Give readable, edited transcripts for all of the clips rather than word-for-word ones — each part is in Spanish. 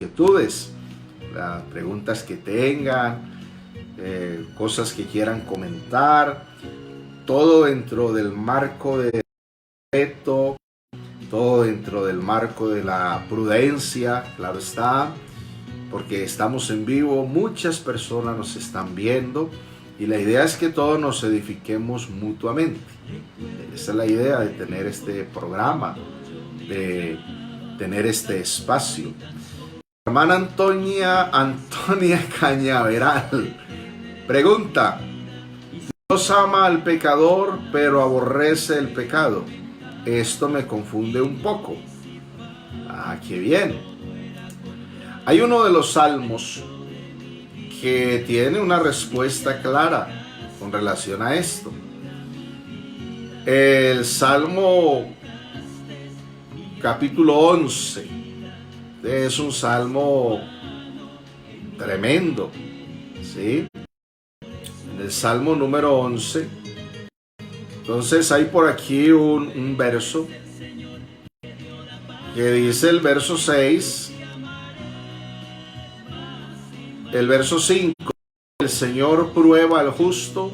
inquietudes, las preguntas que tengan, cosas que quieran comentar, todo dentro del marco de respeto, todo dentro del marco de la prudencia, claro está, porque estamos en vivo, muchas personas nos están viendo y la idea es que todos nos edifiquemos mutuamente. Esa es la idea de tener este programa, de tener este espacio. Hermana Antonia Cañaveral pregunta: Dios ama al pecador pero aborrece el pecado. Esto me confunde un poco. Qué bien. Hay uno de los salmos que tiene una respuesta clara con relación a esto. El Salmo capítulo 11 es un salmo tremendo, ¿sí? En el Salmo número 11, entonces hay por aquí un verso que dice el verso 6, el verso 5, el Señor prueba al justo,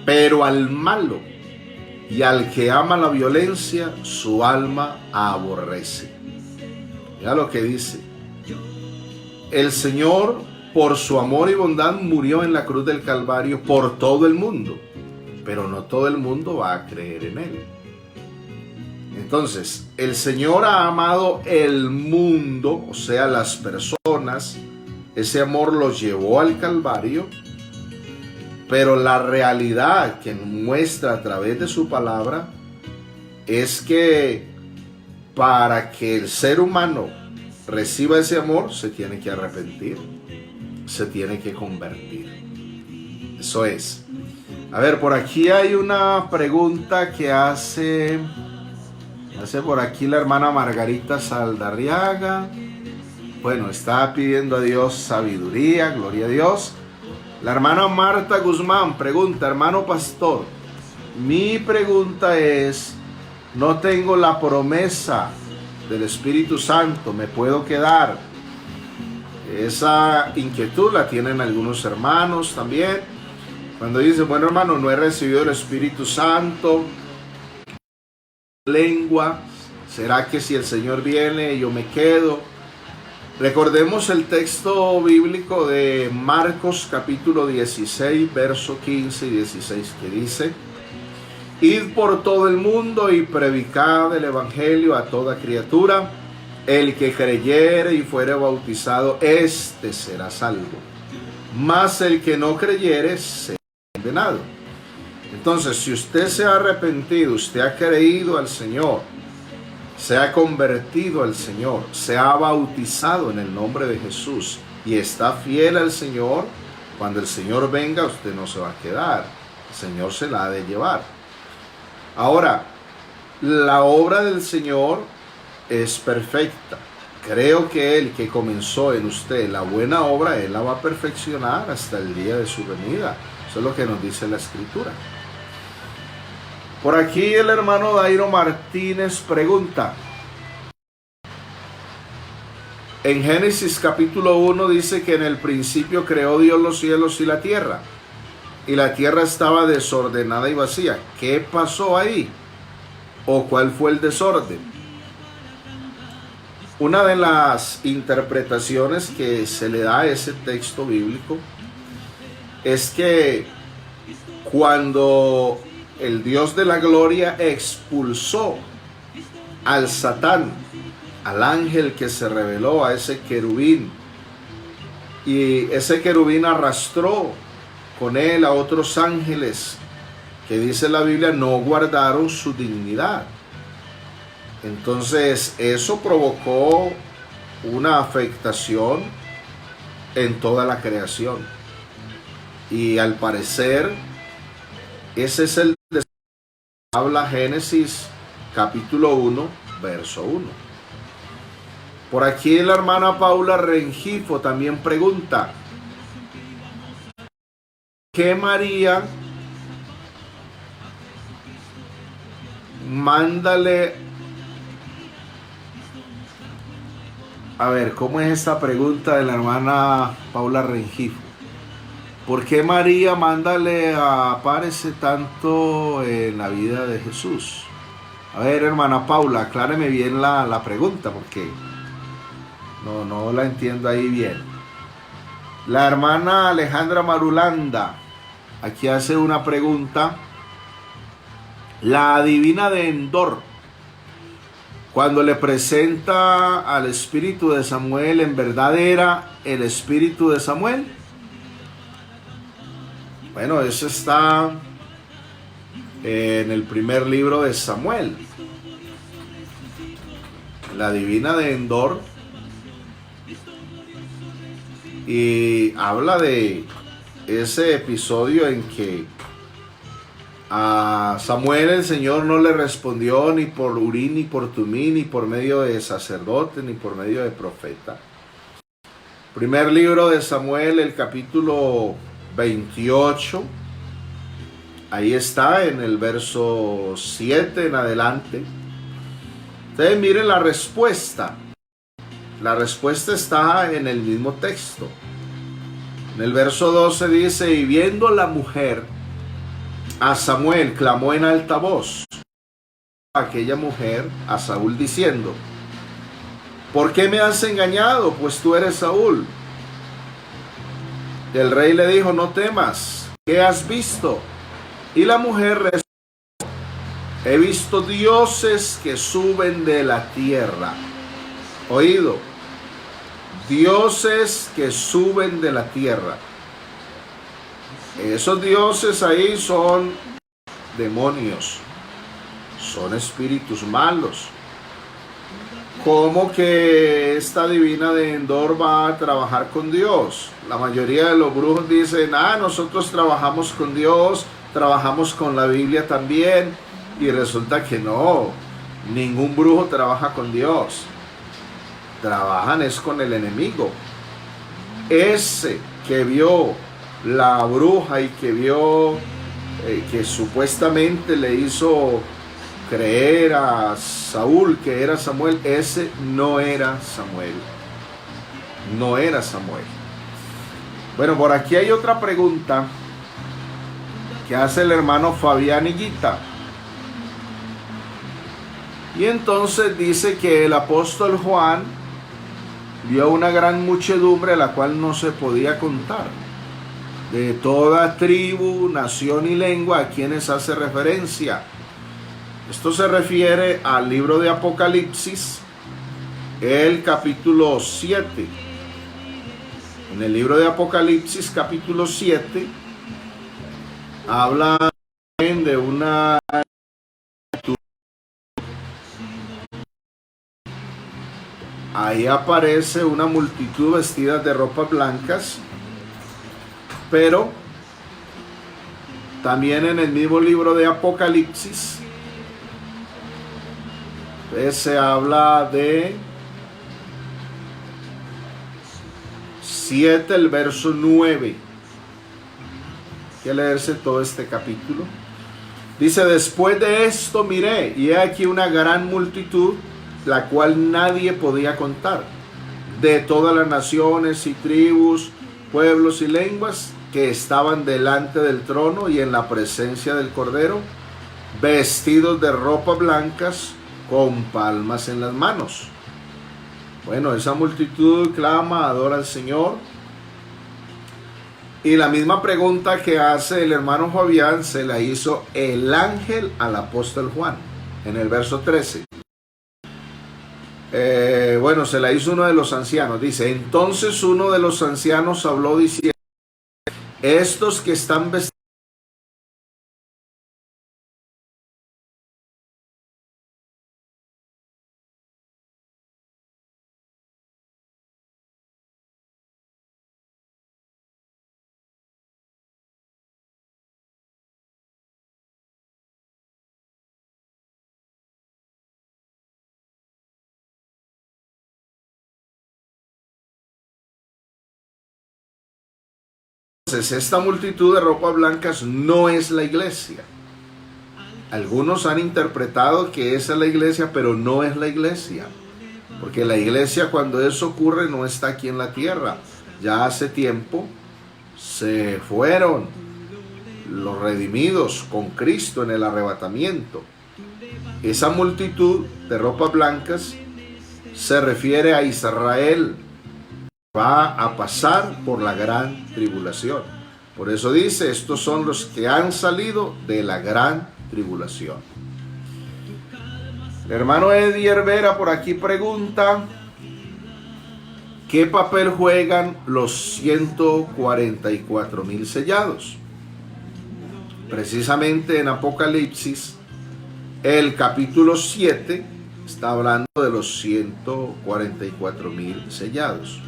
pero al malo y al que ama la violencia, su alma aborrece. Mira lo que dice: el Señor, por su amor y bondad, murió en la cruz del Calvario por todo el mundo, pero no todo el mundo va a creer en Él. Entonces, el Señor ha amado el mundo, o sea, las personas. Ese amor los llevó al Calvario, pero la realidad que muestra a través de su palabra es que para que el ser humano reciba ese amor, se tiene que arrepentir, se tiene que convertir. Eso es. A ver, por aquí hay una pregunta que hace por aquí la hermana Margarita Saldarriaga. Bueno, está pidiendo a Dios sabiduría, gloria a Dios. La hermana Marta Guzmán pregunta: hermano pastor, mi pregunta es, no tengo la promesa del Espíritu Santo, ¿me puedo quedar? Esa inquietud la tienen algunos hermanos también. Cuando dicen, bueno hermano, no he recibido el Espíritu Santo, lengua, ¿será que si el Señor viene yo me quedo? Recordemos el texto bíblico de Marcos capítulo 16, verso 15 y 16, que dice: id por todo el mundo y predicad el evangelio a toda criatura. El que creyere y fuere bautizado, éste será salvo, mas el que no creyere será condenado. Entonces, si usted se ha arrepentido, usted ha creído al Señor, se ha convertido al Señor, se ha bautizado en el nombre de Jesús y está fiel al Señor, cuando el Señor venga, usted no se va a quedar, el Señor se la ha de llevar. Ahora, la obra del Señor es perfecta. Creo que Él que comenzó en usted la buena obra, Él la va a perfeccionar hasta el día de su venida. Eso es lo que nos dice la Escritura. Por aquí el hermano Dairo Martínez pregunta: en Génesis capítulo 1 dice que en el principio creó Dios los cielos y la tierra estaba desordenada y vacía. ¿Qué pasó ahí? ¿O cuál fue el desorden? Una de las interpretaciones que se le da a ese texto bíblico es que cuando el Dios de la gloria expulsó al Satán, al ángel que se rebeló, a ese querubín, y ese querubín arrastró con él a otros ángeles que, dice la Biblia, no guardaron su dignidad. Entonces eso provocó una afectación en toda la creación, y al parecer ese es el de habla Génesis capítulo 1, verso 1. Por aquí la hermana Paula Rengifo también pregunta: ¿qué María mándale A ver, ¿cómo es esta pregunta de la hermana Paula Rengifo? ¿Por qué María mándale aparece tanto en la vida de Jesús? A ver, hermana Paula, acláreme bien la pregunta porque no la entiendo ahí bien. La hermana Alejandra Marulanda aquí hace una pregunta. La divina de Endor, cuando le presenta al espíritu de Samuel, ¿en verdad era el espíritu de Samuel? Bueno, eso está en el primer libro de Samuel. La divina de Endor, y habla de ese episodio en que a Samuel el Señor no le respondió ni por Urí, ni por Tumí, ni por medio de sacerdote, ni por medio de profeta. Primer libro de Samuel, el capítulo 28. Ahí está, en el verso 7 en adelante. Ustedes miren la respuesta. La respuesta está en el mismo texto. En el verso 12 dice: y viendo la mujer a Samuel, clamó en alta voz aquella mujer a Saúl diciendo: ¿por qué me has engañado? Pues tú eres Saúl. Y el rey le dijo: no temas, ¿qué has visto? Y la mujer respondió: he visto dioses que suben de la tierra. Oído, dioses que suben de la tierra. Esos dioses ahí son demonios, son espíritus malos. ¿Cómo que esta divina de Endor va a trabajar con Dios? La mayoría de los brujos dicen: nosotros trabajamos con Dios, trabajamos con la Biblia también. Y resulta que no, ningún brujo trabaja con Dios. Trabajan es con el enemigo. Ese que vio la bruja y que vio que supuestamente le hizo creer a Saúl que era Samuel, ese no era Samuel. No era Samuel. Bueno, por aquí hay otra pregunta que hace el hermano Fabián Higuita. Y entonces dice que el apóstol Juan vio una gran muchedumbre, la cual no se podía contar, de toda tribu, nación y lengua, a quienes hace referencia. Esto se refiere al libro de Apocalipsis, el capítulo 7. En el libro de Apocalipsis, capítulo 7, habla de una... Ahí aparece una multitud vestida de ropas blancas, pero también en el mismo libro de Apocalipsis se habla de 7, el verso 9. Hay que leerse todo este capítulo. Dice: después de esto miré, y he aquí una gran multitud, la cual nadie podía contar, de todas las naciones y tribus, pueblos y lenguas, que estaban delante del trono y en la presencia del Cordero, vestidos de ropas blancas, con palmas en las manos. Bueno, esa multitud clama, adora al Señor. Y la misma pregunta que hace el hermano Fabián se la hizo el ángel al apóstol Juan, en el verso 13. Bueno, se la hizo uno de los ancianos. Dice: entonces uno de los ancianos habló diciendo: estos que están vestidos esta multitud de ropas blancas no es la iglesia. Algunos han interpretado que esa es la iglesia, pero no es la iglesia. Porque la iglesia, cuando eso ocurre, no está aquí en la tierra. Ya hace tiempo se fueron los redimidos con Cristo en el arrebatamiento. Esa multitud de ropas blancas se refiere a Israel. Va a pasar por la gran tribulación. Por eso dice, estos son los que han salido de la gran tribulación. El hermano Eddie Herrera por aquí pregunta, ¿qué papel juegan los 144,000 sellados? Precisamente en Apocalipsis, el capítulo 7 está hablando de los 144,000 sellados.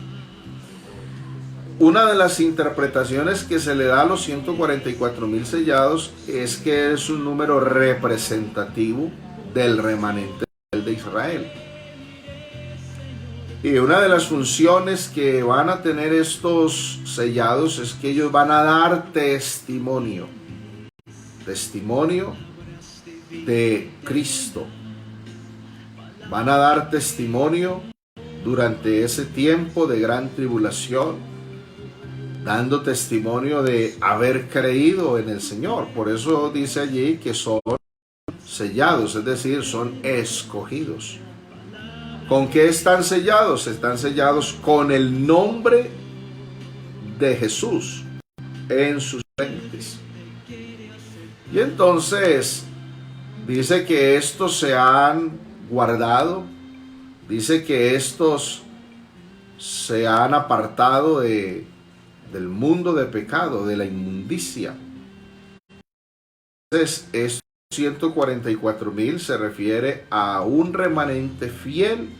Una de las interpretaciones que se le da a los 144,000 sellados es que es un número representativo del remanente de Israel. Y una de las funciones que van a tener estos sellados es que ellos van a dar testimonio de Cristo. Van a dar testimonio durante ese tiempo de gran tribulación, dando testimonio de haber creído en el Señor. Por eso dice allí que son sellados, es decir, son escogidos. ¿Con qué están sellados? Están sellados con el nombre de Jesús en sus frentes. Y entonces dice que estos se han guardado, dice que estos se han apartado del mundo de pecado, de la inmundicia. Entonces, estos 144,000 se refiere a un remanente fiel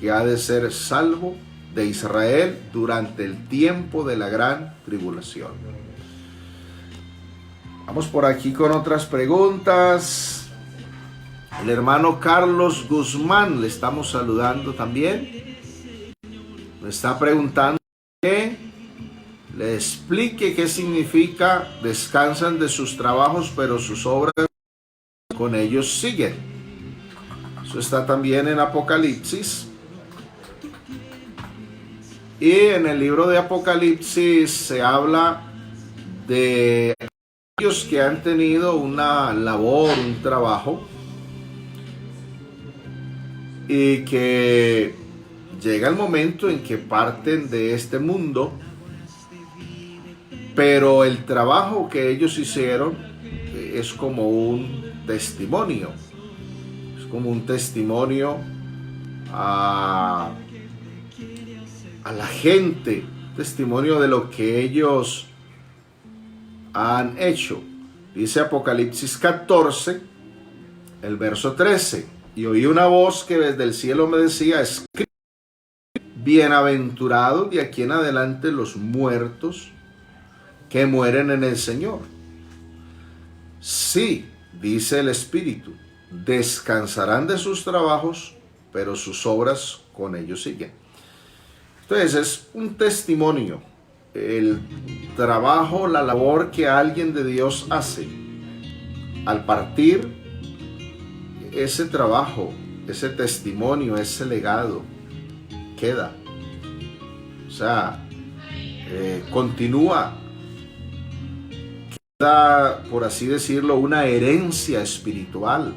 que ha de ser salvo de Israel durante el tiempo de la gran tribulación. Vamos por aquí con otras preguntas. El hermano Carlos Guzmán, le estamos saludando también. Me está preguntando que le explique qué significa descansan de sus trabajos, pero sus obras con ellos siguen. Eso está también en Apocalipsis. Y en el libro de Apocalipsis se habla de aquellos que han tenido una labor, un trabajo, y que llega el momento en que parten de este mundo, pero el trabajo que ellos hicieron es como un testimonio. Es como un testimonio a la gente, testimonio de lo que ellos han hecho. Dice Apocalipsis 14, el verso 13, y oí una voz que desde el cielo me decía, escribe, bienaventurados de aquí en adelante los muertos que mueren en el Señor. Sí, dice el Espíritu, descansarán de sus trabajos, pero sus obras con ellos siguen. Entonces es un testimonio, el trabajo, la labor que alguien de Dios hace. Al partir, ese trabajo, ese testimonio, ese legado queda. O sea, continúa. Queda, por así decirlo, una herencia espiritual,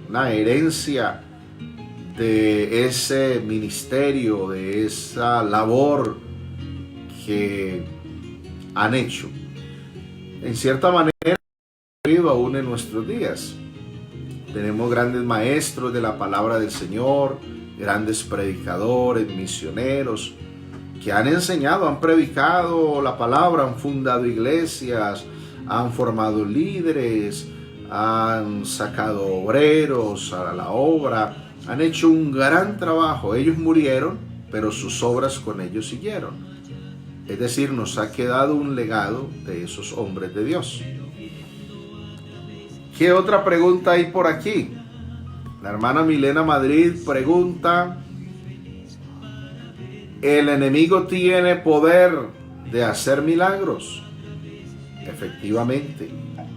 una herencia de ese ministerio, de esa labor que han hecho. En cierta manera, aún en nuestros días. Tenemos grandes maestros de la palabra del Señor, grandes predicadores, misioneros, que han enseñado, han predicado la palabra, han fundado iglesias, han formado líderes, han sacado obreros a la obra, han hecho un gran trabajo. Ellos murieron, pero sus obras con ellos siguieron. Es decir, nos ha quedado un legado de esos hombres de Dios. ¿Qué otra pregunta hay por aquí? La hermana Milena Madrid pregunta, ¿el enemigo tiene poder de hacer milagros? Efectivamente,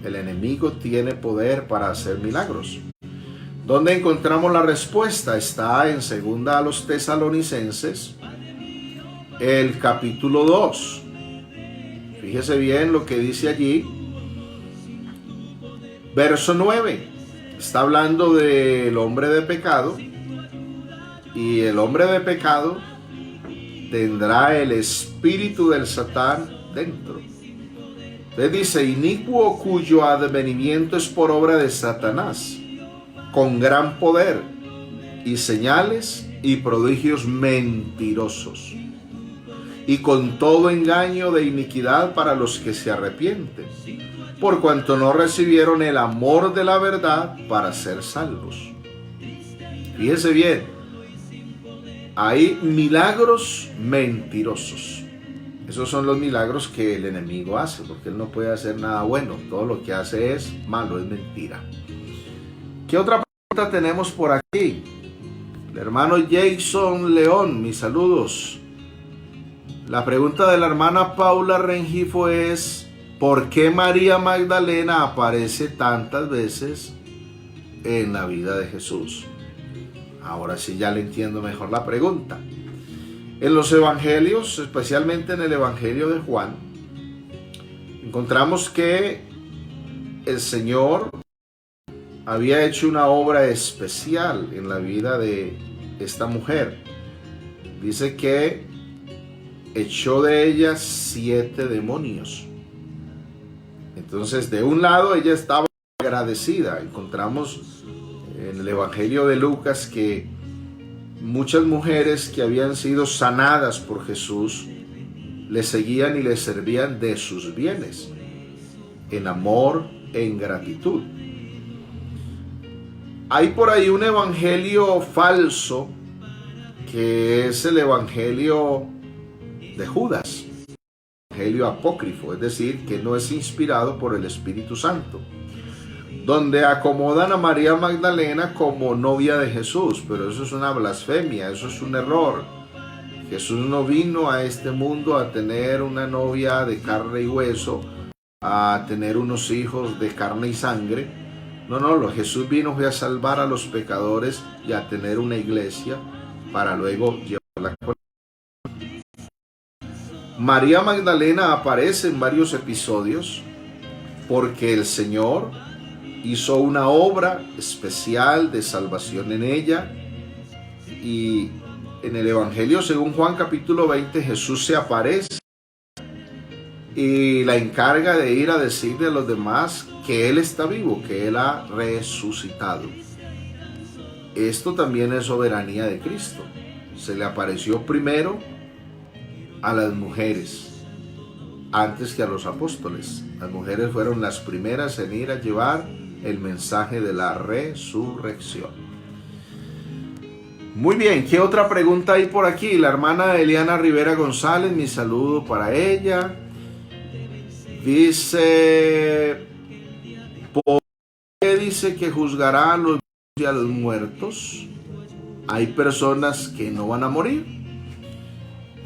el enemigo tiene poder para hacer milagros. ¿Dónde encontramos la respuesta? Está en 2 a los Tesalonicenses, el capítulo 2. Fíjese bien lo que dice allí. Verso 9. Está hablando del hombre de pecado. Y el hombre de pecado tendrá el espíritu del Satán dentro. Entonces dice, inicuo cuyo advenimiento es por obra de Satanás, con gran poder y señales y prodigios mentirosos, y con todo engaño de iniquidad para los que se arrepienten, por cuanto no recibieron el amor de la verdad para ser salvos. Fíjese bien, hay milagros mentirosos. Esos son los milagros que el enemigo hace, porque él no puede hacer nada bueno. Todo lo que hace es malo, es mentira. ¿Qué otra pregunta tenemos por aquí? El hermano Jason León, mis saludos. La pregunta de la hermana Paula Rengifo es: ¿por qué María Magdalena aparece tantas veces en la vida de Jesús? Ahora sí ya le entiendo mejor la pregunta. En los evangelios, especialmente en el evangelio de Juan, encontramos que el Señor había hecho una obra especial en la vida de esta mujer. Dice que echó de ella 7 demonios. Entonces, de un lado, ella estaba agradecida. Encontramos en el evangelio de Lucas que muchas mujeres que habían sido sanadas por Jesús le seguían y le servían de sus bienes, en amor, en gratitud. Hay por ahí un evangelio falso, que es el evangelio de Judas, evangelio apócrifo, es decir, que no es inspirado por el Espíritu Santo, donde acomodan a María Magdalena como novia de Jesús, pero eso es una blasfemia, eso es un error. Jesús no vino a este mundo a tener una novia de carne y hueso, a tener unos hijos de carne y sangre. No, Jesús vino a salvar a los pecadores y a tener una iglesia para luego llevarla con él. María Magdalena aparece en varios episodios porque el Señor hizo una obra especial de salvación en ella. Y en el Evangelio según Juan capítulo 20, Jesús se aparece y la encarga de ir a decirle a los demás que Él está vivo, que Él ha resucitado. Esto también es soberanía de Cristo. Se le apareció primero a las mujeres antes que a los apóstoles. Las mujeres fueron las primeras en ir a llevar el mensaje de la resurrección. Muy bien, ¿qué otra pregunta hay por aquí? La hermana Eliana Rivera González, mi saludo para ella. Dice, ¿por qué dice que juzgará a los vivos y a los muertos? Hay personas que no van a morir.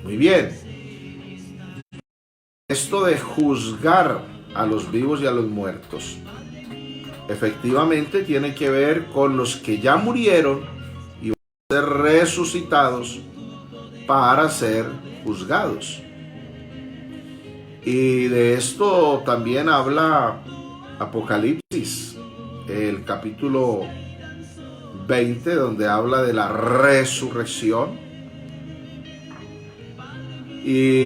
Muy bien. Esto de juzgar a los vivos y a los muertos, efectivamente tiene que ver con los que ya murieron y van a ser resucitados para ser juzgados. Y de esto también habla Apocalipsis, el capítulo 20, donde habla de la resurrección. Y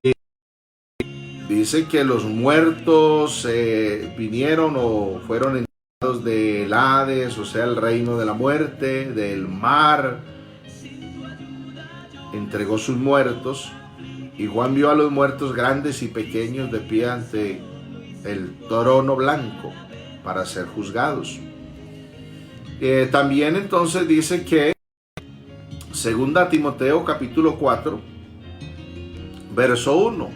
dice que los muertos vinieron o fueron enviados del Hades, o sea, el reino de la muerte, del mar. Entregó sus muertos. Y Juan vio a los muertos grandes y pequeños de pie ante el trono blanco para ser juzgados. También entonces dice que, segunda Timoteo capítulo 4, verso 1,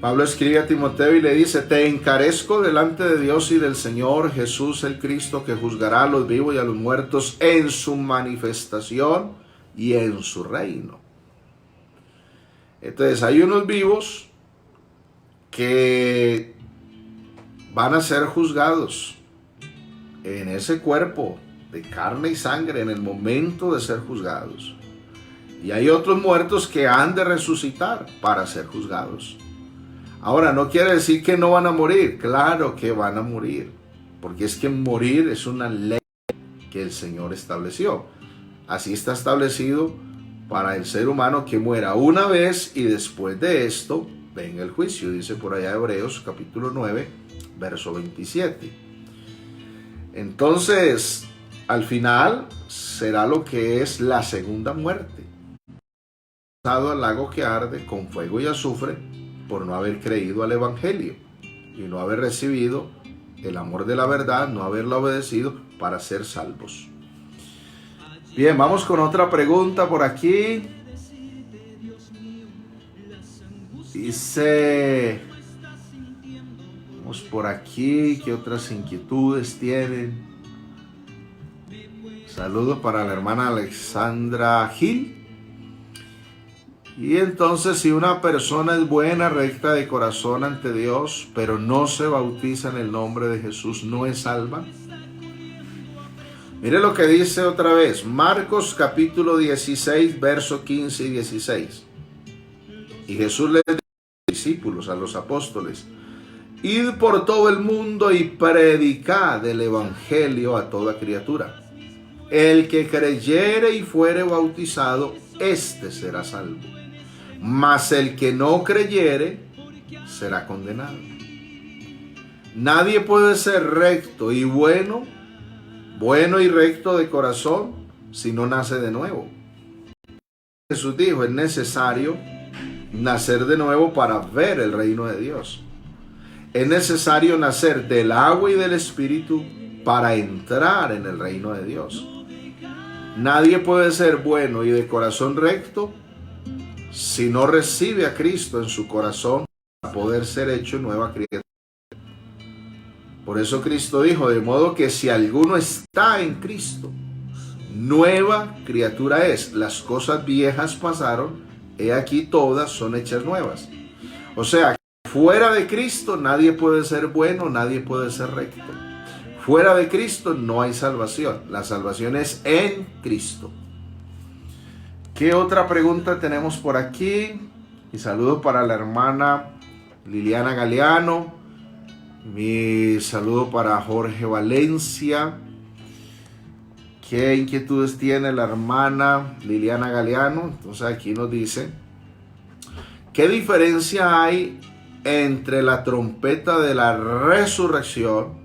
Pablo escribe a Timoteo y le dice: te encarezco delante de Dios y del Señor Jesús el Cristo, que juzgará a los vivos y a los muertos en su manifestación y en su reino. Entonces hay unos vivos que van a ser juzgados en ese cuerpo de carne y sangre en el momento de ser juzgados. Y hay otros muertos que han de resucitar para ser juzgados. Ahora, no quiere decir que no van a morir. Claro que van a morir. Porque es que morir es una ley que el Señor estableció. Así está establecido para el ser humano, que muera una vez y después de esto venga el juicio. Dice por allá Hebreos capítulo 9, verso 27. Entonces, al final será lo que es la segunda muerte. Al lago que arde con fuego y azufre por no haber creído al evangelio y no haber recibido el amor de la verdad, no haberlo obedecido para ser salvos. Bien, vamos con otra pregunta por aquí. Dice, vamos por aquí, ¿qué otras inquietudes tienen? Saludos para la hermana Alexandra Gil. Y entonces, si una persona es buena, recta de corazón ante Dios, pero no se bautiza en el nombre de Jesús, ¿no es salva? Mire lo que dice otra vez, Marcos capítulo 16, verso 15 y 16. Y Jesús les dijo a los discípulos, a los apóstoles, id por todo el mundo y predicad el evangelio a toda criatura. El que creyere y fuere bautizado, éste será salvo. Mas el que no creyere será condenado. Nadie puede ser recto y bueno y recto de corazón si no nace de nuevo. Jesús dijo, es necesario nacer de nuevo para ver el reino de Dios. Es necesario nacer del agua y del Espíritu para entrar en el reino de Dios. Nadie puede ser bueno y de corazón recto si no recibe a Cristo en su corazón para poder ser hecho nueva criatura. Por eso Cristo dijo, de modo que si alguno está en Cristo, nueva criatura es. Las cosas viejas pasaron, he aquí todas son hechas nuevas. O sea, fuera de Cristo nadie puede ser bueno, nadie puede ser recto. Fuera de Cristo no hay salvación. La salvación es en Cristo. ¿Qué otra pregunta tenemos por aquí? Y saludo para la hermana Liliana Galeano. Mi saludo para Jorge Valencia. ¿Qué inquietudes tiene la hermana Liliana Galeano? Entonces aquí nos dice, ¿qué diferencia hay entre la trompeta de la resurrección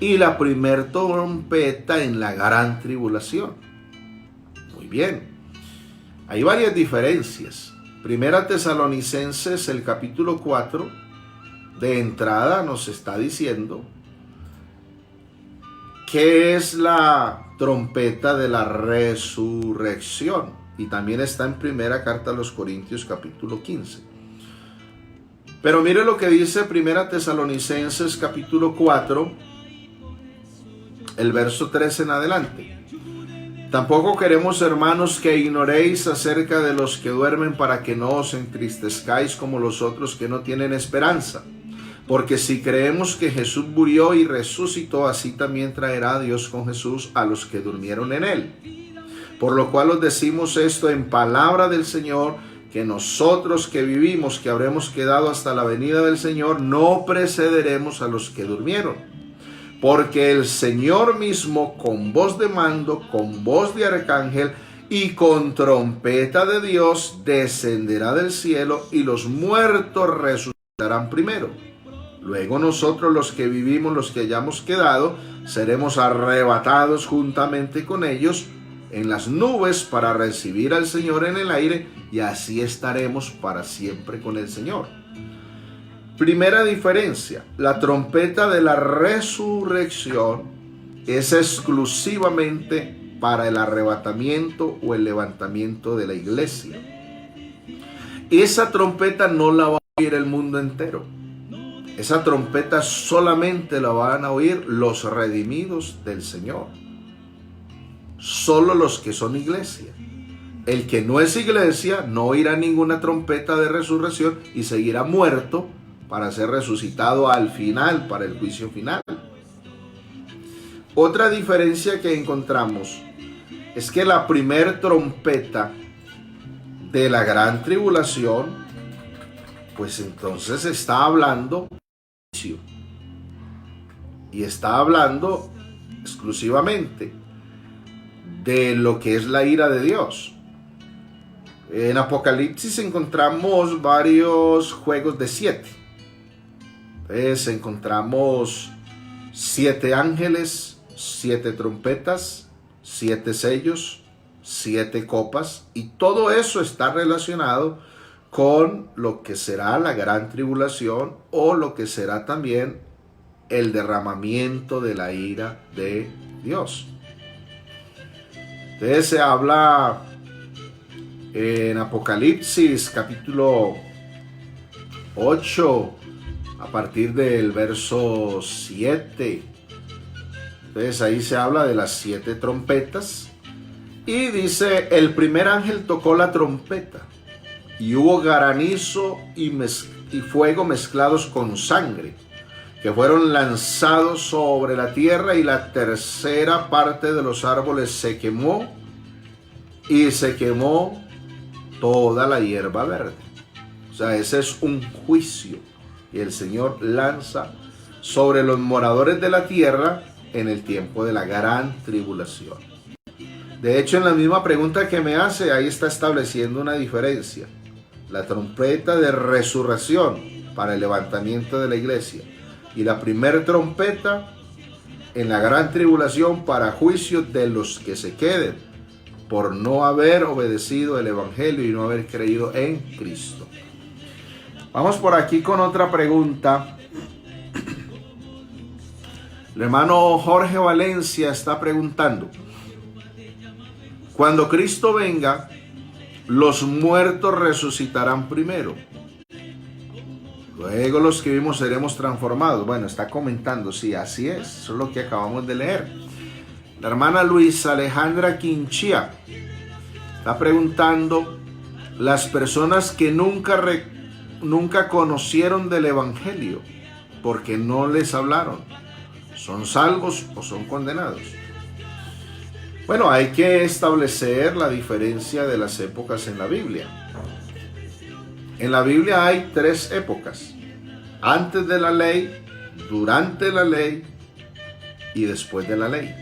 y la primer trompeta en la gran tribulación? Muy bien. Hay varias diferencias. Primera Tesalonicenses, el capítulo 4, de entrada nos está diciendo qué es la trompeta de la resurrección. Y también está en primera carta a los Corintios, capítulo 15. Pero mire lo que dice Primera Tesalonicenses, capítulo 4, el verso 13 en adelante. Tampoco queremos, hermanos, que ignoréis acerca de los que duermen, para que no os entristezcáis como los otros que no tienen esperanza. Porque si creemos que Jesús murió y resucitó, así también traerá Dios con Jesús a los que durmieron en él. Por lo cual os decimos esto en palabra del Señor, que nosotros que vivimos, que habremos quedado hasta la venida del Señor, no precederemos a los que durmieron. Porque el Señor mismo, con voz de mando, con voz de arcángel y con trompeta de Dios, descenderá del cielo, y los muertos resucitarán primero. Luego nosotros, los que vivimos, los que hayamos quedado, seremos arrebatados juntamente con ellos en las nubes para recibir al Señor en el aire, y así estaremos para siempre con el Señor. Primera diferencia, la trompeta de la resurrección es exclusivamente para el arrebatamiento o el levantamiento de la iglesia. Esa trompeta no la va a oír el mundo entero. Esa trompeta solamente la van a oír los redimidos del Señor. Solo los que son iglesia. El que no es iglesia no oirá ninguna trompeta de resurrección y seguirá muerto para ser resucitado al final, para el juicio final. Otra diferencia que encontramos es que la primer trompeta de la gran tribulación, pues entonces está hablando y está hablando exclusivamente de lo que es la ira de Dios. En Apocalipsis encontramos varios juegos de 7. Entonces encontramos 7 ángeles, 7 trompetas, 7 sellos, 7 copas, y todo eso está relacionado con lo que será la gran tribulación, o lo que será también el derramamiento de la ira de Dios. Entonces se habla en Apocalipsis capítulo 8, a partir del verso 7. Entonces ahí se habla de las 7 trompetas. Y dice, el primer ángel tocó la trompeta, y hubo granizo y fuego mezclados con sangre, que fueron lanzados sobre la tierra, y la tercera parte de los árboles se quemó, y se quemó toda la hierba verde. O sea, ese es un juicio que el Señor lanza sobre los moradores de la tierra en el tiempo de la gran tribulación. De hecho, en la misma pregunta que me hace, ahí está estableciendo una diferencia. La trompeta de resurrección para el levantamiento de la iglesia, y la primera trompeta en la gran tribulación para juicio de los que se queden por no haber obedecido el evangelio y no haber creído en Cristo. Vamos por aquí con otra pregunta. El hermano Jorge Valencia está preguntando: cuando Cristo venga, los muertos resucitarán primero, luego los que vivimos seremos transformados. Bueno, está comentando, sí, así es, eso es lo que acabamos de leer. La hermana Luisa Alejandra Quinchía está preguntando: las personas que nunca conocieron del evangelio porque no les hablaron, ¿son salvos o son condenados? Bueno, hay que establecer la diferencia de las épocas en la Biblia. En la Biblia hay 3 épocas: antes de la ley, durante la ley y después de la ley.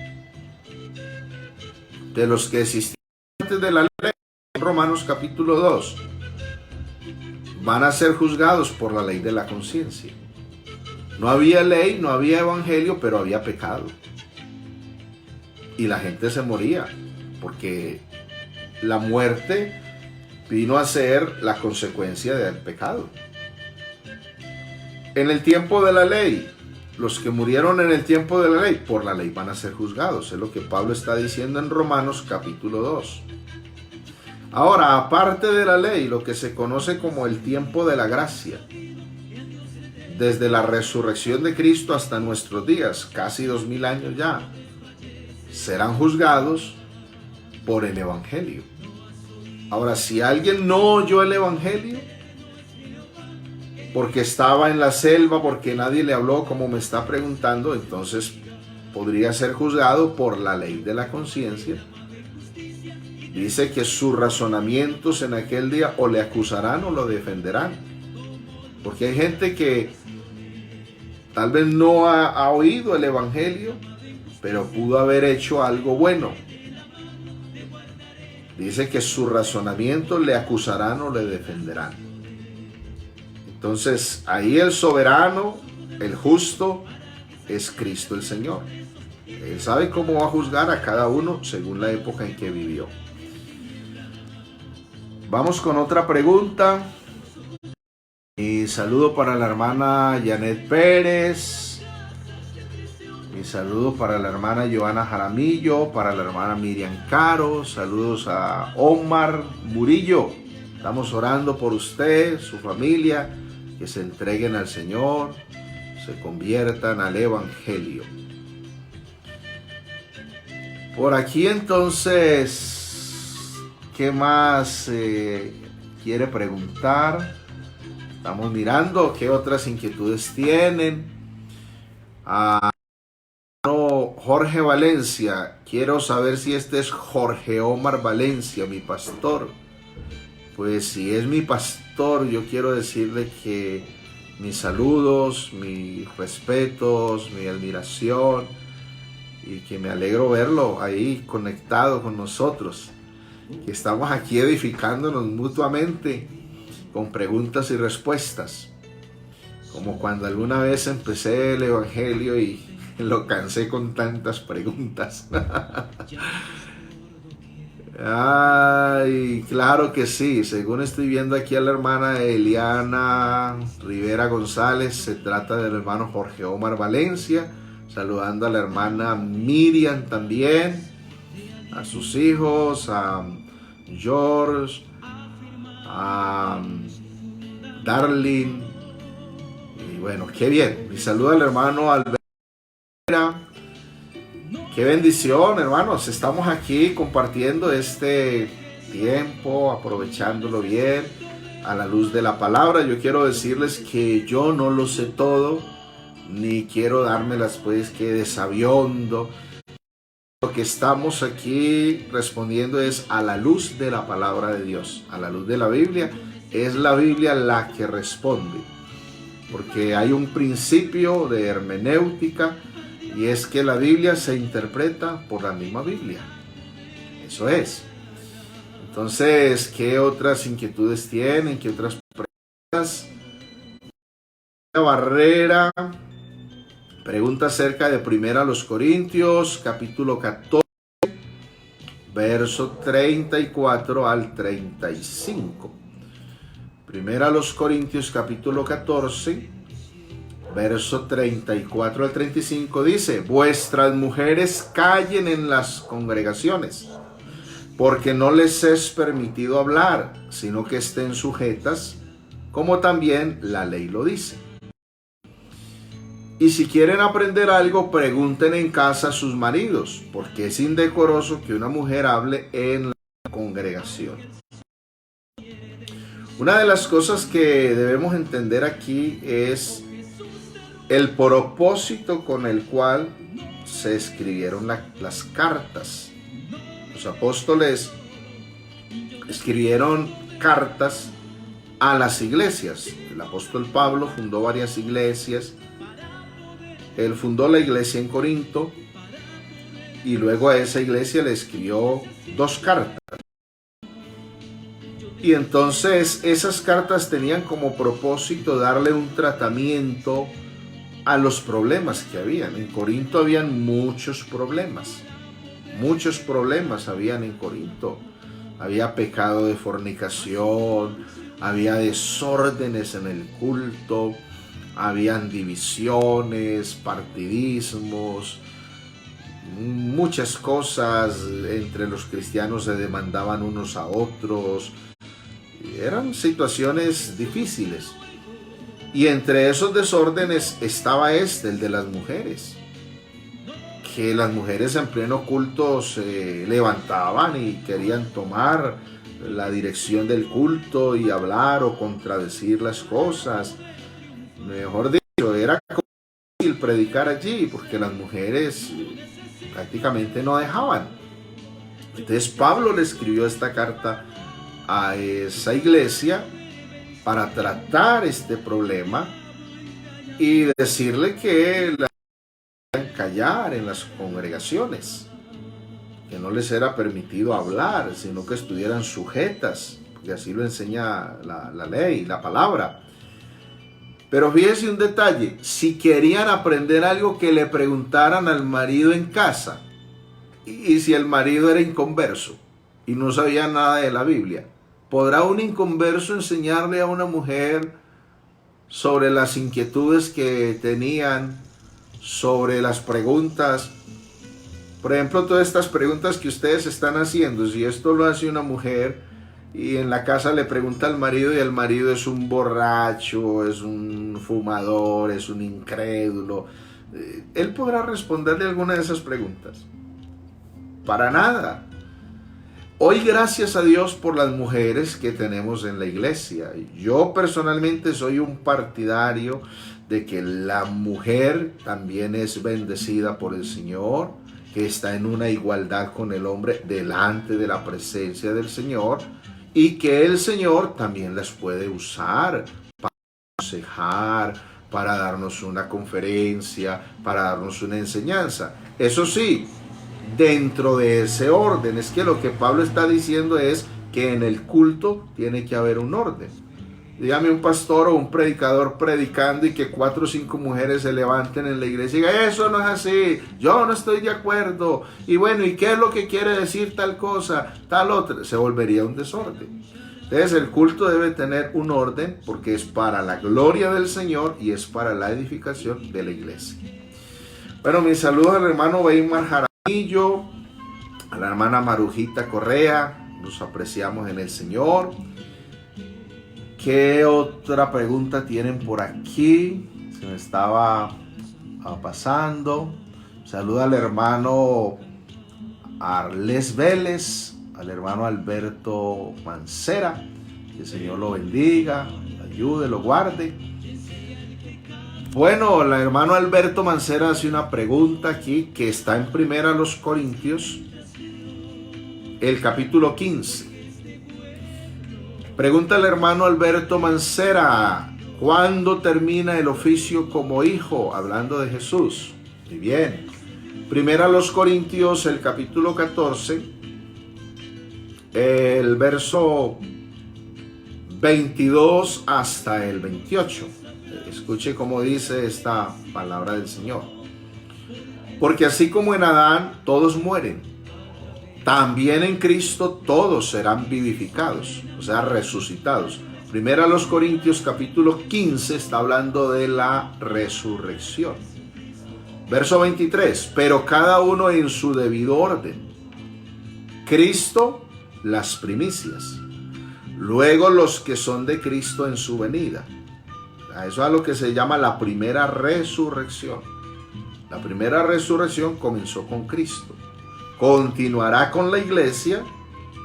De los que existían antes de la ley, en Romanos capítulo 2, van a ser juzgados por la ley de la conciencia. No había ley, no había evangelio, pero había pecado. Y la gente se moría, porque la muerte vino a ser la consecuencia del pecado. En el tiempo de la ley, los que murieron en el tiempo de la ley, por la ley van a ser juzgados. Es lo que Pablo está diciendo en Romanos capítulo 2. Ahora, aparte de la ley, lo que se conoce como el tiempo de la gracia, desde la resurrección de Cristo hasta nuestros días, casi 2000 años ya, serán juzgados por el evangelio. Ahora, si alguien no oyó el evangelio porque estaba en la selva, porque nadie le habló, como me está preguntando, entonces podría ser juzgado por la ley de la conciencia. Dice que sus razonamientos en aquel día o le acusarán o lo defenderán, porque hay gente que tal vez no ha oído el evangelio, pero pudo haber hecho algo bueno. Dice que sus razonamientos le acusarán o le defenderán. Entonces, ahí el soberano, el justo, es Cristo el Señor. Él sabe cómo va a juzgar a cada uno según la época en que vivió. Vamos con otra pregunta. Y saludo para la hermana Janet Pérez. Y saludo para la hermana Joana Jaramillo, para la hermana Miriam Caro. Saludos a Omar Murillo. Estamos orando por usted, su familia, que se entreguen al Señor, se conviertan al evangelio. Por aquí entonces, ¿qué más quiere preguntar? Estamos mirando qué otras inquietudes tienen. Jorge Valencia, quiero saber si este es Jorge Omar Valencia, mi pastor. Pues si es mi pastor, yo quiero decirle que mis saludos, mis respetos, mi admiración, y que me alegro verlo ahí conectado con nosotros, que estamos aquí edificándonos mutuamente con preguntas y respuestas, como cuando alguna vez empecé el evangelio y lo cansé con tantas preguntas. Ay, claro que sí. Según estoy viendo aquí a la hermana Eliana Rivera González, se trata del hermano Jorge Omar Valencia. Saludando a la hermana Miriam también, a sus hijos, a George, a Darlene. Y bueno, qué bien. Y saludo al hermano Alberto. Qué bendición, hermanos. Estamos aquí compartiendo este tiempo, aprovechándolo bien, a la luz de la palabra. Yo quiero decirles que yo no lo sé todo, ni quiero dármelas pues que de sabiondo. Lo que estamos aquí respondiendo es a la luz de la palabra de Dios, a la luz de la Biblia. Es la Biblia la que responde, porque hay un principio de hermenéutica, y es que la Biblia se interpreta por la misma Biblia. Eso es. Entonces, ¿qué otras inquietudes tienen? ¿Qué otras preguntas? Barrera pregunta acerca de 1 Corintios, capítulo 14, verso 34 al 35. 1 Corintios, capítulo 14, verso 34 al 35 dice: vuestras mujeres callen en las congregaciones, porque no les es permitido hablar, sino que estén sujetas, como también la ley lo dice. Y si quieren aprender algo, pregunten en casa a sus maridos, porque es indecoroso que una mujer hable en la congregación. Una de las cosas que debemos entender aquí es el propósito con el cual se escribieron las cartas. Los apóstoles escribieron cartas a las iglesias. El apóstol Pablo fundó varias iglesias. Él fundó la iglesia en Corinto y luego a esa iglesia le escribió 2 cartas. Y entonces esas cartas tenían como propósito darle un tratamiento a los problemas que habían. En Corinto habían muchos problemas habían en Corinto. Había pecado de fornicación, había desórdenes en el culto, habían divisiones, partidismos, muchas cosas. Entre los cristianos se demandaban unos a otros. Eran situaciones difíciles. Y entre esos desórdenes estaba el de las mujeres. Que las mujeres en pleno culto se levantaban y querían tomar la dirección del culto y hablar o contradecir las cosas. Mejor dicho, era difícil predicar allí porque las mujeres prácticamente no dejaban. Entonces Pablo le escribió esta carta a esa iglesia para tratar este problema y decirle que la debían callar en las congregaciones, que no les era permitido hablar, sino que estuvieran sujetas, porque así lo enseña la ley, la palabra. Pero fíjense un detalle: si querían aprender algo, que le preguntaran al marido en casa. Y si el marido era inconverso y no sabía nada de la Biblia, ¿podrá un inconverso enseñarle a una mujer sobre las inquietudes que tenían, sobre las preguntas? Por ejemplo, todas estas preguntas que ustedes están haciendo, si esto lo hace una mujer y en la casa le pregunta al marido y el marido es un borracho, es un fumador, es un incrédulo, ¿él podrá responderle alguna de esas preguntas? Para nada. Hoy, gracias a Dios por las mujeres que tenemos en la iglesia. Yo personalmente soy un partidario de que la mujer también es bendecida por el Señor. que está en una igualdad con el hombre delante de la presencia del Señor, y que el Señor también las puede usar para aconsejar, para darnos una conferencia, para darnos una enseñanza. Eso sí, dentro de ese orden. Es que lo que Pablo está diciendo es que en el culto tiene que haber un orden. Dígame un pastor o un predicador predicando y que 4 o 5 mujeres se levanten en la iglesia y digan, eso no es así, yo no estoy de acuerdo, y bueno, ¿y qué es lo que quiere decir tal cosa, tal otra? Se volvería un desorden. Entonces el culto debe tener un orden porque es para la gloria del Señor y es para la edificación de la iglesia. Bueno, mis saludos al hermano Weimar Jaramillo, a la hermana Marujita Correa, nos apreciamos en el Señor. ¿Qué otra pregunta tienen por aquí? Se me estaba pasando. Saluda al hermano Arles Vélez, al hermano Alberto Mancera. Que el Señor lo bendiga, lo ayude, lo guarde. Bueno, el hermano Alberto Mancera hace una pregunta aquí que está en 1 Corintios, el capítulo 15. Pregunta el hermano Alberto Mancera, ¿cuándo termina el oficio como hijo? Hablando de Jesús. Muy bien. 1 Corintios, el capítulo 14, el verso 22 hasta el 28. Escuche cómo dice esta palabra del Señor. Porque así como en Adán todos mueren, también en Cristo todos serán vivificados, o sea, resucitados. 1 Corintios capítulo 15 está hablando de la resurrección. Verso 23, pero cada uno en su debido orden. Cristo, las primicias. Luego los que son de Cristo en su venida. Eso es lo que se llama la primera resurrección. La primera resurrección comenzó con Cristo. Continuará con la iglesia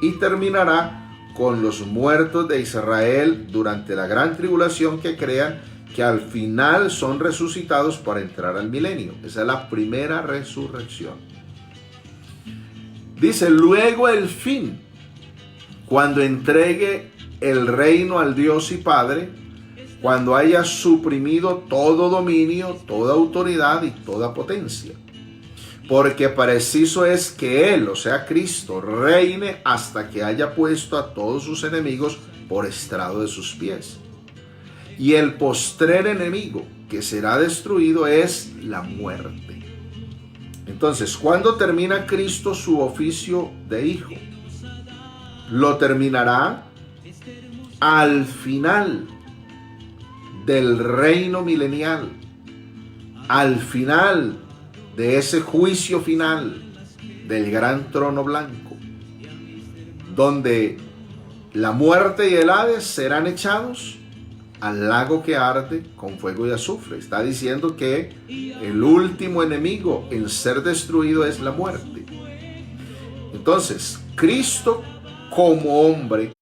y terminará con los muertos de Israel durante la gran tribulación, que crean que al final son resucitados para entrar al milenio. Esa es la primera resurrección. Dice, luego el fin, cuando entregue el reino al Dios y Padre, cuando haya suprimido todo dominio, toda autoridad y toda potencia. Porque preciso es que Él, o sea Cristo, reine hasta que haya puesto a todos sus enemigos por estrado de sus pies. Y el postrer enemigo que será destruido es la muerte. Entonces, ¿cuándo termina Cristo su oficio de hijo? Lo terminará al final del reino milenial, al final de ese juicio final del gran trono blanco, donde la muerte y el Hades serán echados al lago que arde con fuego y azufre. Está diciendo que el último enemigo en ser destruido es la muerte. Entonces, Cristo como hombre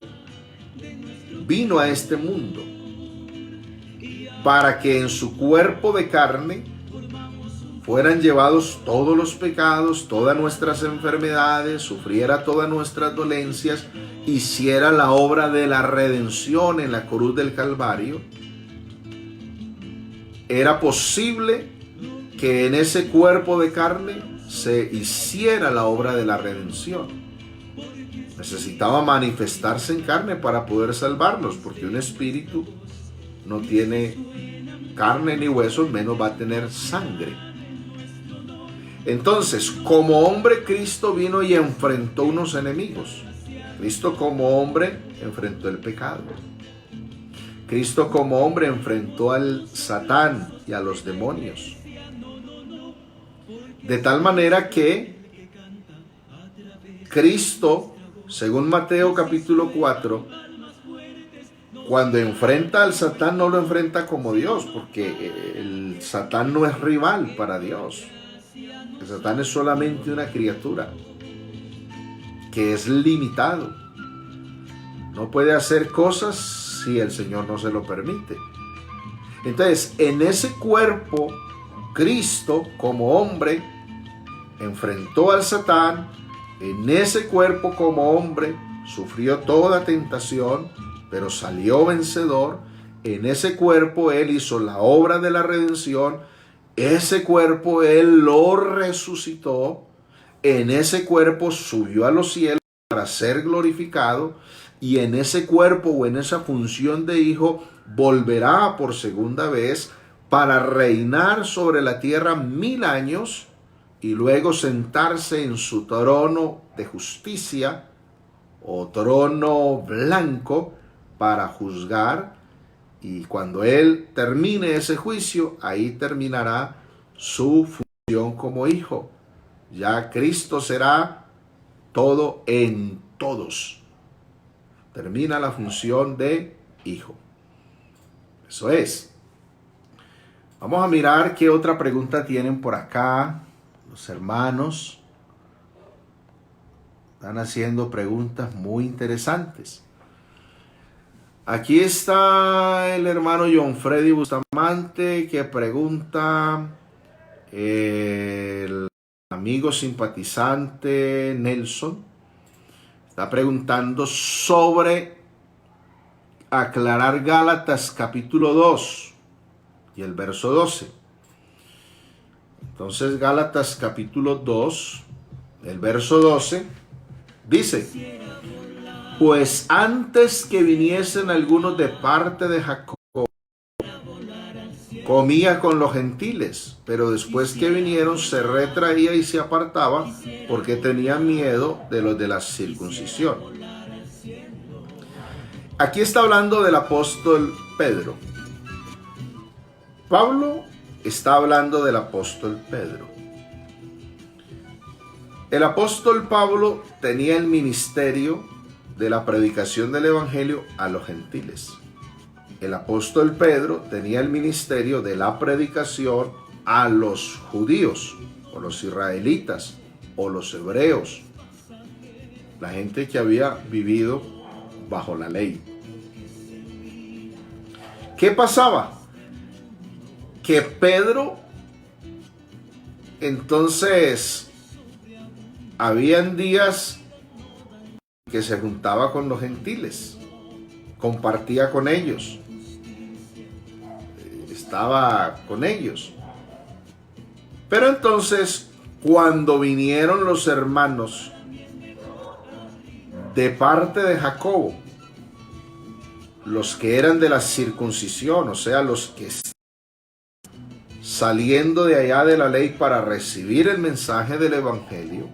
vino a este mundo para que en su cuerpo de carne fueran llevados todos los pecados, todas nuestras enfermedades, sufriera todas nuestras dolencias, hiciera la obra de la redención en la cruz del Calvario. Era posible que en ese cuerpo de carne se hiciera la obra de la redención. Necesitaba manifestarse en carne para poder salvarnos, porque un espíritu no tiene carne ni huesos, menos va a tener sangre. Entonces, como hombre, Cristo vino y enfrentó unos enemigos. Cristo como hombre enfrentó el pecado. Cristo como hombre enfrentó al Satán y a los demonios. De tal manera que Cristo, según Mateo capítulo 4, cuando enfrenta al Satán no lo enfrenta como Dios, porque el Satán no es rival para Dios. El Satán es solamente una criatura que es limitado. No puede hacer cosas si el Señor no se lo permite. Entonces, en ese cuerpo, Cristo como hombre enfrentó al Satán en ese cuerpo como hombre, sufrió toda tentación, pero salió vencedor. En ese cuerpo Él hizo la obra de la redención. Ese cuerpo Él lo resucitó. En ese cuerpo subió a los cielos para ser glorificado. Y en ese cuerpo o en esa función de hijo volverá por segunda vez para reinar sobre la tierra 1000 años y luego sentarse en su trono de justicia o trono blanco para juzgar. Y cuando Él termine ese juicio, ahí terminará su función como hijo. Ya Cristo será todo en todos. Termina la función de hijo. Eso es. Vamos a mirar qué otra pregunta tienen por acá los hermanos. Están haciendo preguntas muy interesantes. Aquí está el hermano John Freddy Bustamante que pregunta, el amigo simpatizante Nelson está preguntando sobre aclarar Gálatas capítulo 2 y el verso 12. Entonces Gálatas capítulo 2, el verso 12, dice: pues antes que viniesen algunos de parte de Jacob, comía con los gentiles, pero después que vinieron se retraía y se apartaba porque tenía miedo de los de la circuncisión. Aquí está hablando del apóstol Pedro. Pablo está hablando del apóstol Pedro. El apóstol Pablo tenía el ministerio de la predicación del evangelio a los gentiles. El apóstol Pedro tenía el ministerio de la predicación a los judíos, o los israelitas, o los hebreos, la gente que había vivido bajo la ley. ¿Qué pasaba? Que Pedro, entonces, habían días que se juntaba con los gentiles, compartía con ellos, estaba con ellos. Pero entonces, cuando vinieron los hermanos de parte de Jacobo, los que eran de la circuncisión, o sea, los que saliendo de allá de la ley para recibir el mensaje del evangelio,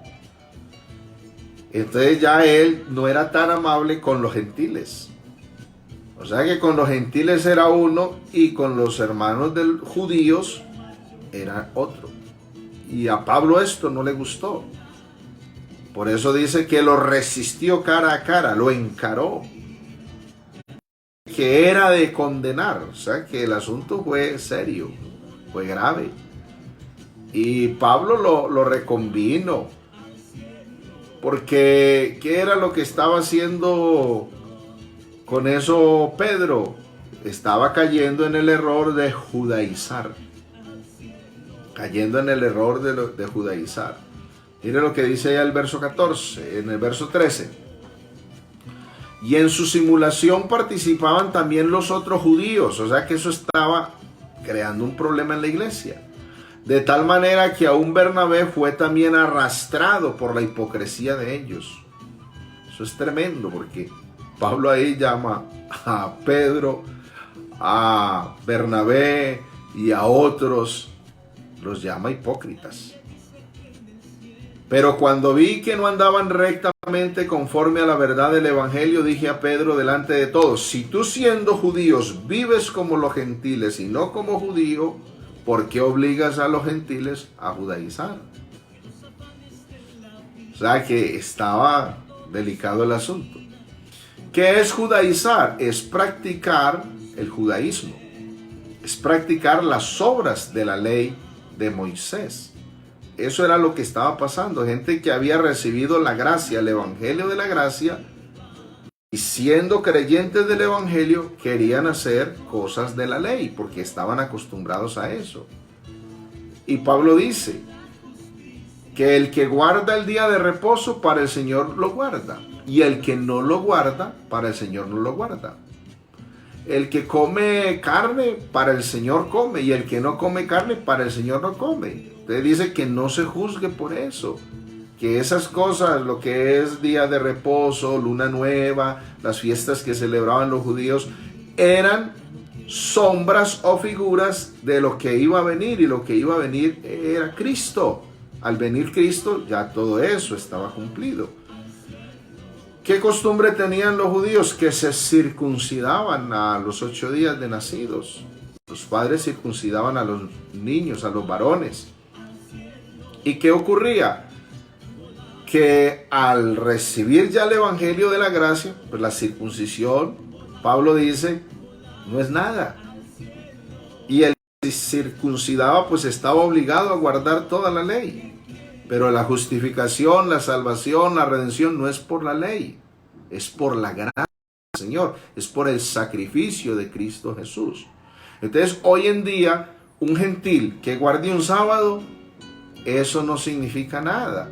entonces ya él no era tan amable con los gentiles. O sea que con los gentiles era uno y con los hermanos judíos era otro. Y a Pablo esto no le gustó. Por eso dice que lo resistió cara a cara, lo encaró. Que era de condenar. O sea que el asunto fue serio, fue grave. Y Pablo lo reconvino. Porque, ¿qué era lo que estaba haciendo con eso Pedro? Estaba cayendo en el error de judaizar. Cayendo en el error de judaizar. Mire lo que dice ya el verso 14, en el verso 13. Y en su simulación participaban también los otros judíos. O sea que eso estaba creando un problema en la iglesia. De tal manera que aún Bernabé fue también arrastrado por la hipocresía de ellos. Eso es tremendo porque Pablo ahí llama a Pedro, a Bernabé y a otros, los llama hipócritas. Pero cuando vi que no andaban rectamente conforme a la verdad del evangelio, dije a Pedro delante de todos: si tú siendo judíos vives como los gentiles y no como judío, ¿por qué obligas a los gentiles a judaizar? O sea que estaba delicado el asunto. ¿Qué es judaizar? Es practicar el judaísmo. Es practicar las obras de la ley de Moisés. Eso era lo que estaba pasando. Gente que había recibido la gracia, el evangelio de la gracia, y siendo creyentes del evangelio, querían hacer cosas de la ley, porque estaban acostumbrados a eso. Y Pablo dice, que el que guarda el día de reposo, para el Señor lo guarda, y el que no lo guarda, para el Señor no lo guarda. El que come carne, para el Señor come, y el que no come carne, para el Señor no come. Usted dice que no se juzgue por eso, que esas cosas, lo que es día de reposo, luna nueva, las fiestas que celebraban los judíos, eran sombras o figuras de lo que iba a venir, y lo que iba a venir era Cristo. Al venir Cristo, ya todo eso estaba cumplido. ¿Qué costumbre tenían los judíos? Que se circuncidaban a los 8 días de nacidos. Los padres circuncidaban a los niños, a los varones. ¿Y qué ocurría? Que al recibir ya el evangelio de la gracia, pues la circuncisión, Pablo dice, no es nada. Y el que circuncidaba pues estaba obligado a guardar toda la ley. Pero la justificación, la salvación, la redención no es por la ley, es por la gracia del Señor, es por el sacrificio de Cristo Jesús. Entonces, hoy en día, un gentil que guarde un sábado, eso no significa nada.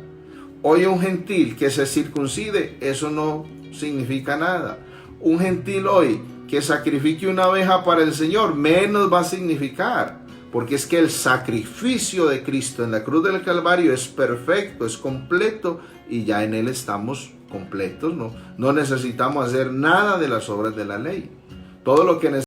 Hoy un gentil que se circuncide, eso no significa nada. Un gentil hoy que sacrifique una oveja para el Señor, menos va a significar. Porque es que el sacrificio de Cristo en la cruz del Calvario es perfecto, es completo, y ya en Él estamos completos. No necesitamos hacer nada de las obras de la ley. Todo lo que necesitamos